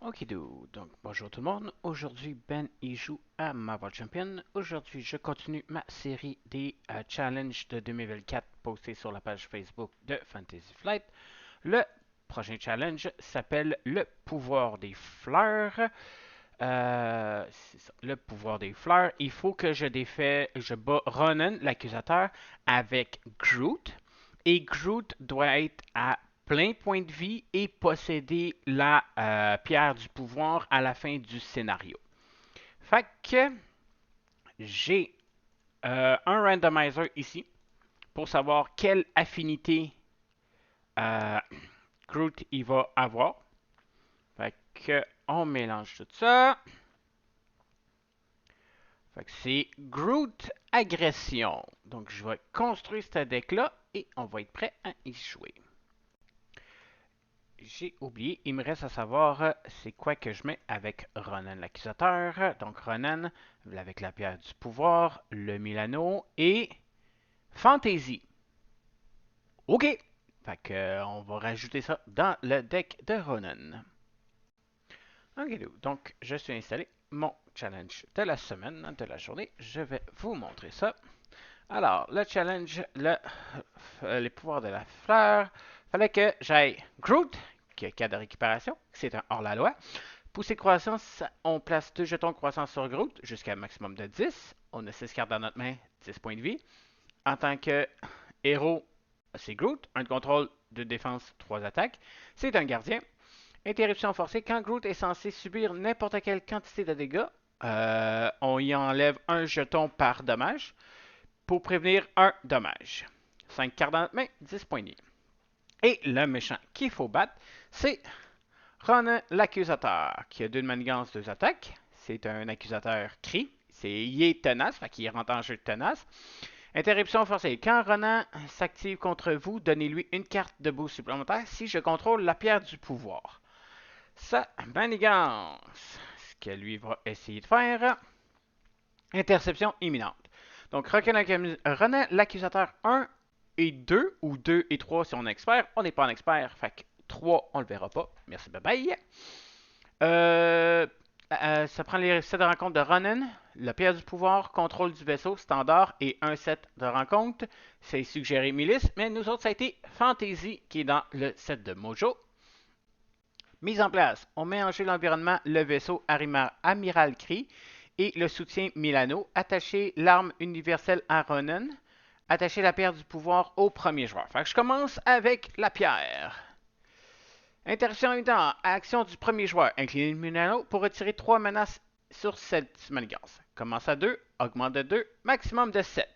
Okidou, donc bonjour tout le monde. Aujourd'hui, Ben y joue à Marvel Champion. Aujourd'hui, je continue ma série des challenges de 2024 postés sur la page Facebook de Fantasy Flight. Le prochain challenge s'appelle le pouvoir des fleurs. C'est ça, le pouvoir des fleurs. Il faut que je bats Ronan, l'accusateur, avec Groot. Et Groot doit être à plein point de vie et posséder la pierre du pouvoir à la fin du scénario. Fait que j'ai un randomizer ici pour savoir quelle affinité euh, Groot il va avoir. Fait que on mélange tout ça. Fait que c'est Groot Agression. Donc je vais construire ce deck-là et on va être prêt à y jouer. J'ai oublié, il me reste à savoir c'est quoi que je mets avec Ronan l'accusateur. Donc Ronan avec la pierre du pouvoir, le Milano et Fantasy. OK! Fait que on va rajouter ça dans le deck de Ronan. OK, donc je suis installé mon challenge de la semaine, de la journée. Je vais vous montrer ça. Alors, le challenge, les pouvoirs de la fleur. Fallait que j'aille Groot, qui a 4 de récupération, c'est un hors-la-loi. Poussée de croissance, on place 2 jetons de croissance sur Groot jusqu'à un maximum de 10. On a 6 cartes dans notre main, 10 points de vie. En tant que héros, c'est Groot. Un de contrôle, 2 de défense, 3 attaques. C'est un gardien. Interruption forcée. Quand Groot est censé subir n'importe quelle quantité de dégâts, on y enlève un jeton par dommage pour prévenir un dommage. 5 cartes dans notre main, 10 points de vie. Et le méchant qu'il faut battre, c'est Ronan l'accusateur, qui a 2 de manigance, 2 attaques. C'est un accusateur cri. Il est tenace, fait qu'il rentre en jeu de tenace. Interruption forcée. Quand Ronan s'active contre vous, donnez-lui une carte de boost supplémentaire si je contrôle la pierre du pouvoir. Sa manigance, ce que lui va essayer de faire. Interception imminente. Donc, Ronan l'accusateur 1 et 2, ou 2 et 3 si on est expert. On n'est pas en expert, fait que 3, on le verra pas. Merci, bye bye. Ça prend les sets de rencontre de Ronan, la pierre du pouvoir, contrôle du vaisseau, standard et un set de rencontre. C'est suggéré milice, mais nous autres, ça a été Fantasy qui est dans le set de Mojo. Mise en place, on met en jeu l'environnement, le vaisseau Amiral Kree et le soutien Milano. Attacher l'arme universelle à Ronan. Attacher la pierre du pouvoir au premier joueur. Fait que je commence avec la pierre. Interaction évidente. Action du premier joueur. Incliner le Milano pour retirer 3 menaces sur cette manigance. Commence à 2, augmente de 2, maximum de 7.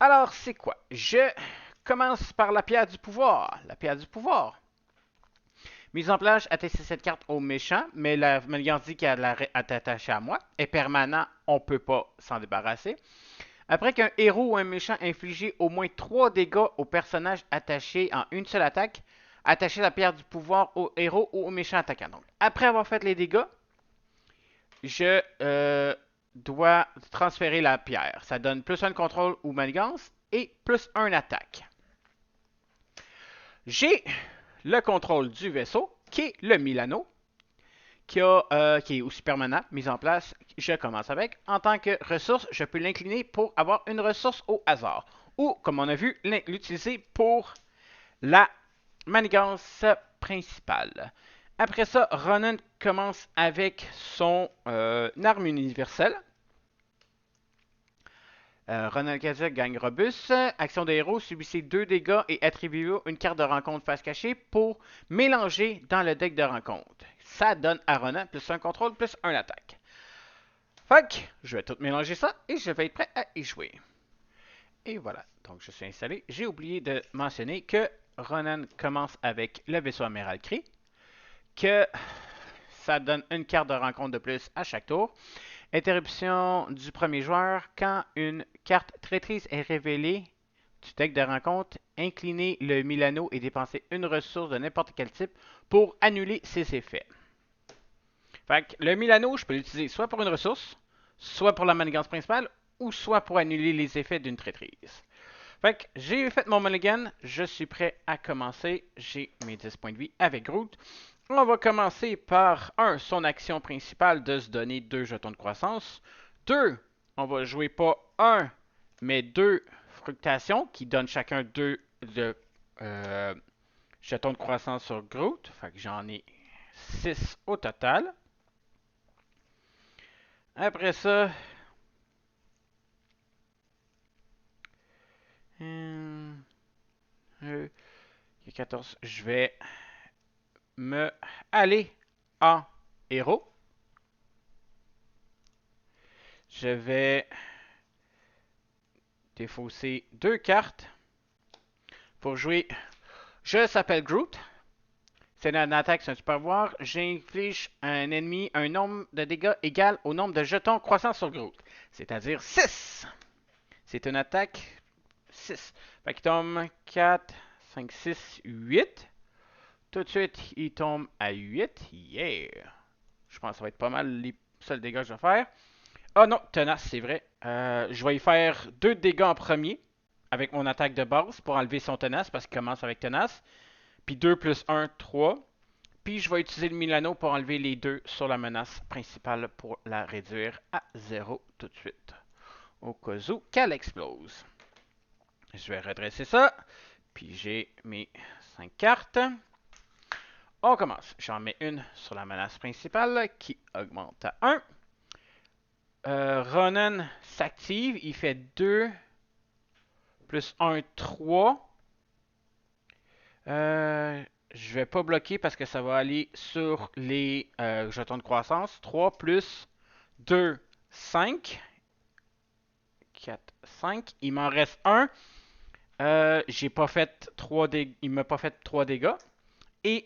Alors, c'est quoi? Je commence par la pierre du pouvoir. La pierre du pouvoir. Mise en place, attacher cette carte au méchant, mais la manigance dit qu'elle est attachée à moi. Est permanent, on ne peut pas s'en débarrasser. Après qu'un héros ou un méchant infligé au moins 3 dégâts au personnage attaché en une seule attaque, attachez la pierre du pouvoir au héros ou au méchant attaquant. Donc, après avoir fait les dégâts, je dois transférer la pierre. Ça donne plus 1 contrôle ou manigance et plus 1 attaque. J'ai le contrôle du vaisseau, qui est le Milano, qui est aussi permanent, mise en place. Je commence avec. En tant que ressource, je peux l'incliner pour avoir une ressource au hasard. Ou, comme on a vu, l'utiliser pour la manigance principale. Après ça, Ronan commence avec son arme universelle. Ronan Kazak gagne robuste. Action de héros, subissez 2 dégâts et attribuez une carte de rencontre face cachée pour mélanger dans le deck de rencontre. Ça donne à Ronan plus 1 contrôle, plus 1 attaque. Fait que je vais tout mélanger ça et je vais être prêt à y jouer. Et voilà, donc je suis installé. J'ai oublié de mentionner que Ronan commence avec le vaisseau amiral Kree, que ça donne une carte de rencontre de plus à chaque tour. Interruption du premier joueur. Quand une carte traîtrise est révélée du deck de rencontre, inclinez le Milano et dépensez une ressource de n'importe quel type pour annuler ses effets. Fait que le Milano, je peux l'utiliser soit pour une ressource, soit pour la manigance principale, ou soit pour annuler les effets d'une traîtrise. Fait que j'ai fait mon mulligan, je suis prêt à commencer. J'ai mes 10 points de vie avec Groot. On va commencer par son action principale de se donner 2 jetons de croissance. 2, on va jouer pas un, mais 2 fructations qui donnent chacun 2 de, jetons de croissance sur Groot. Fait que j'en ai 6 au total. Après ça, il y a 14. Je vais me aller en héros. Je vais défausser 2 cartes pour jouer. Je s'appelle Groot. C'est une attaque, c'est un super pouvoir. J'inflige à un ennemi un nombre de dégâts égal au nombre de jetons croissants sur Groot. C'est-à-dire 6. C'est une attaque 6. Fait qu'il tombe 4, 5, 6, 8. Tout de suite, il tombe à 8. Yeah! Je pense que ça va être pas mal les seuls dégâts que je vais faire. Ah non, tenace, c'est vrai. Je vais y faire 2 dégâts en premier avec mon attaque de base pour enlever son tenace parce qu'il commence avec tenace. Puis 2 plus 1, 3. Puis je vais utiliser le Milano pour enlever les 2 sur la menace principale pour la réduire à 0 tout de suite. Au cas où qu'elle explose. Je vais redresser ça. Puis j'ai mes 5 cartes. On commence. J'en mets une sur la menace principale qui augmente à 1. Ronan s'active. Il fait 2 plus 1, 3. Je vais pas bloquer parce que ça va aller sur les jetons de croissance. 3 plus 2, 5. 4, 5. Il m'en reste 1. J'ai pas fait 3 dégâts. Il m'a pas fait 3 dégâts. Et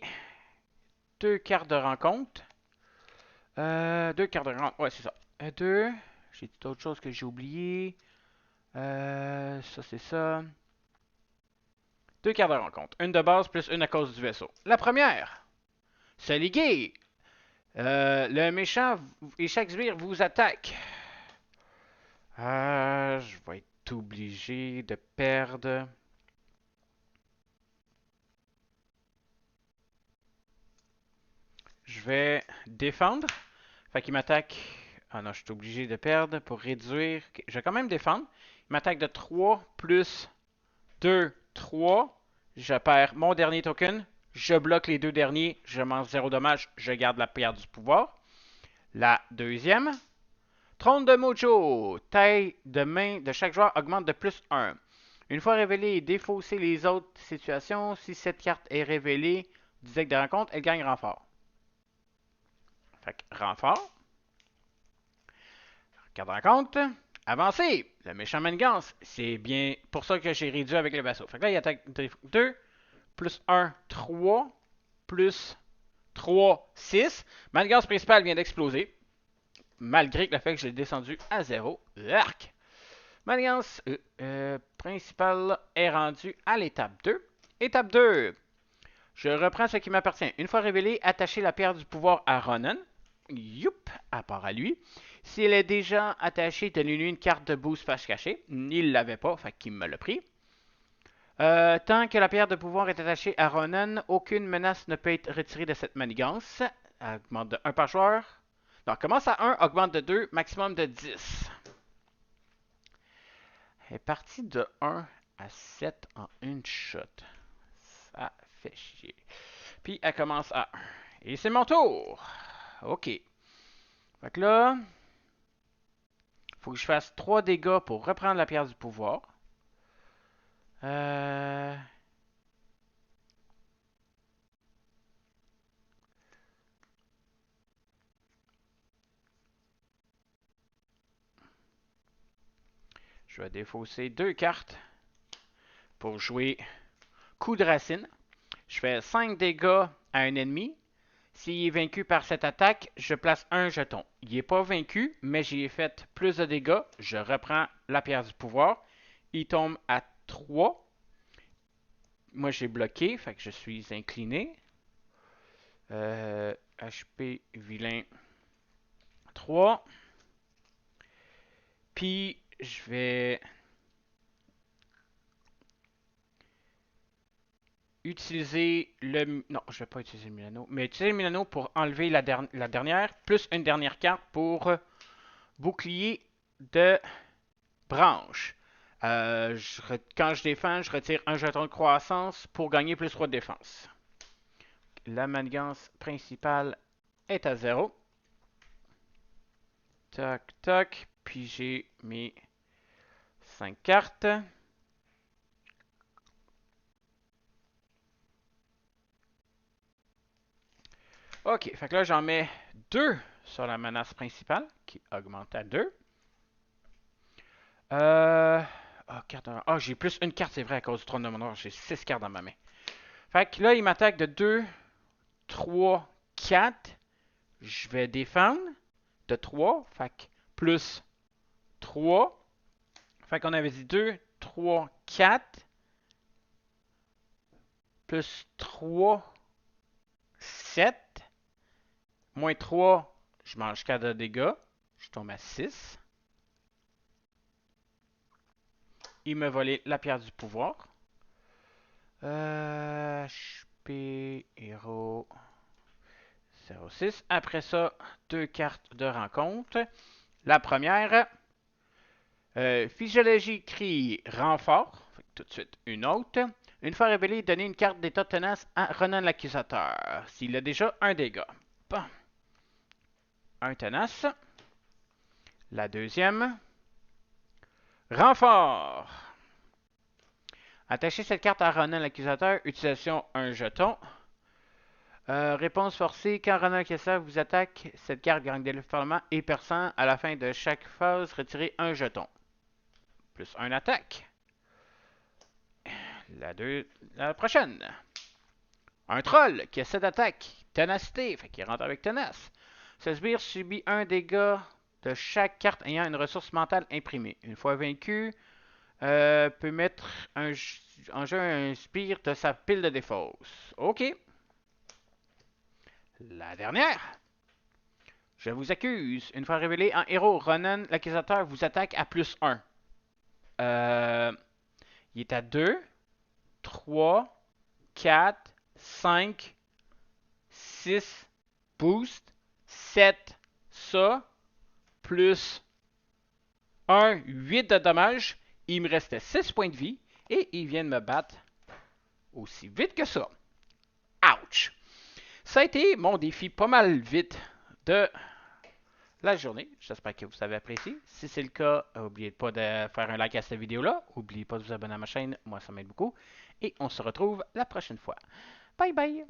2 cartes de rencontre. 2 cartes de rencontre. Ouais, c'est ça. 2. J'ai dit d'autres choses que j'ai oubliées. Ça, c'est ça. 2 cartes de rencontre. Une de base plus une à cause du vaisseau. La première. Se liguer. Le méchant et chaque sbire vous attaque. Je vais être obligé de perdre. Je vais défendre. Fait qu'il m'attaque. Ah non, je suis obligé de perdre pour réduire. Je vais quand même défendre. Il m'attaque de 3 plus 2, 3. Je perds mon dernier token. Je bloque les 2 derniers. Je mange 0 dommage. Je garde la pierre du pouvoir. La deuxième. Trône de Mojo. Taille de main de chaque joueur augmente de plus 1. Une fois révélée et défaussée les autres situations, si cette carte est révélée du deck de rencontre, elle gagne renfort. Fait que renfort. Carte de rencontre. Avancé. Le méchant manigance. C'est bien pour ça que j'ai réduit avec le vaisseau. Fait que là, il attaque 2 plus 1, 3 plus 3, 6. Manigance principal vient d'exploser. Malgré le fait que je l'ai descendu à 0. Arc. Manigance principale est rendue à l'étape 2. Étape 2. Je reprends ce qui m'appartient. Une fois révélé, attachez la pierre du pouvoir à Ronan. Youp, à part à lui. Si elle est déjà attachée, donnez-lui une carte de boost face cachée. Il l'avait pas, fait qu'il me l'a pris. Tant que la pierre de pouvoir est attachée à Ronan, aucune menace ne peut être retirée de cette manigance. Elle augmente de 1 par joueur. Donc, commence à 1, augmente de 2, maximum de 10. Elle est partie de 1 à 7 en une shot. Ça fait chier. Puis elle commence à 1. Et c'est mon tour. OK. Fait que là, faut que je fasse 3 dégâts pour reprendre la pierre du pouvoir. Je vais défausser 2 cartes pour jouer coup de racine. Je fais 5 dégâts à un ennemi. S'il est vaincu par cette attaque, je place un jeton. Il n'est pas vaincu, mais j'ai fait plus de dégâts. Je reprends la pierre du pouvoir. Il tombe à 3. Moi, j'ai bloqué, fait que je suis incliné. HP vilain 3. Puis, je vais utiliser le... Non, je vais pas utiliser le Milano. Mais utiliser le Milano pour enlever la dernière, plus une dernière carte pour bouclier de branche. Quand je défends, je retire un jeton de croissance pour gagner plus 3 de défense. La manigance principale est à 0. Toc, toc. Puis j'ai mes 5 cartes. Ok, fait que là j'en mets 2 sur la menace principale qui augmente à 2. J'ai plus une carte, c'est vrai, à cause du trône de mon ordre. J'ai 6 cartes dans ma main. Fait que là, il m'attaque de 2, 3, 4. Je vais défendre de 3. Fait que plus 3. Fait qu'on avait dit 2, 3, 4. Plus 3, 7. Moins 3, je mange 4 de dégâts. Je tombe à 6. Il m'a volé la pierre du pouvoir. HP, héros, 06. Après ça, 2 cartes de rencontre. La première, physiologie crie renfort. Fait tout de suite une autre. Une fois révélée, donnez une carte d'état tenace à Ronan l'accusateur. S'il a déjà un dégât. Bon. Un tenace. La deuxième, renfort. Attachez cette carte à Ronan l'accusateur. Utilisation un jeton. Réponse forcée. Quand Ronan l'accusateur vous attaque, cette carte gagne des déferlements et perçant. À la fin de chaque phase, retirez un jeton. Plus un attaque. La prochaine. Un troll qui a 7 attaques. Ténacité. Fait qu'il rentre avec tenace. Ce sbire subit un dégât de chaque carte ayant une ressource mentale imprimée. Une fois vaincu, peut mettre en jeu un sbire de sa pile de défausse. OK. La dernière. Je vous accuse. Une fois révélé en héros, Ronan, l'accusateur, vous attaque à plus 1. Il est à 2, 3, 4, 5, 6, boost, 7, ça, plus 1, 8 de dommages. Il me restait 6 points de vie et il vient de me battre aussi vite que ça. Ouch! Ça a été mon défi pas mal vite de la journée. J'espère que vous avez apprécié. Si c'est le cas, n'oubliez pas de faire un like à cette vidéo-là. N'oubliez pas de vous abonner à ma chaîne. Moi, ça m'aide beaucoup. Et on se retrouve la prochaine fois. Bye bye!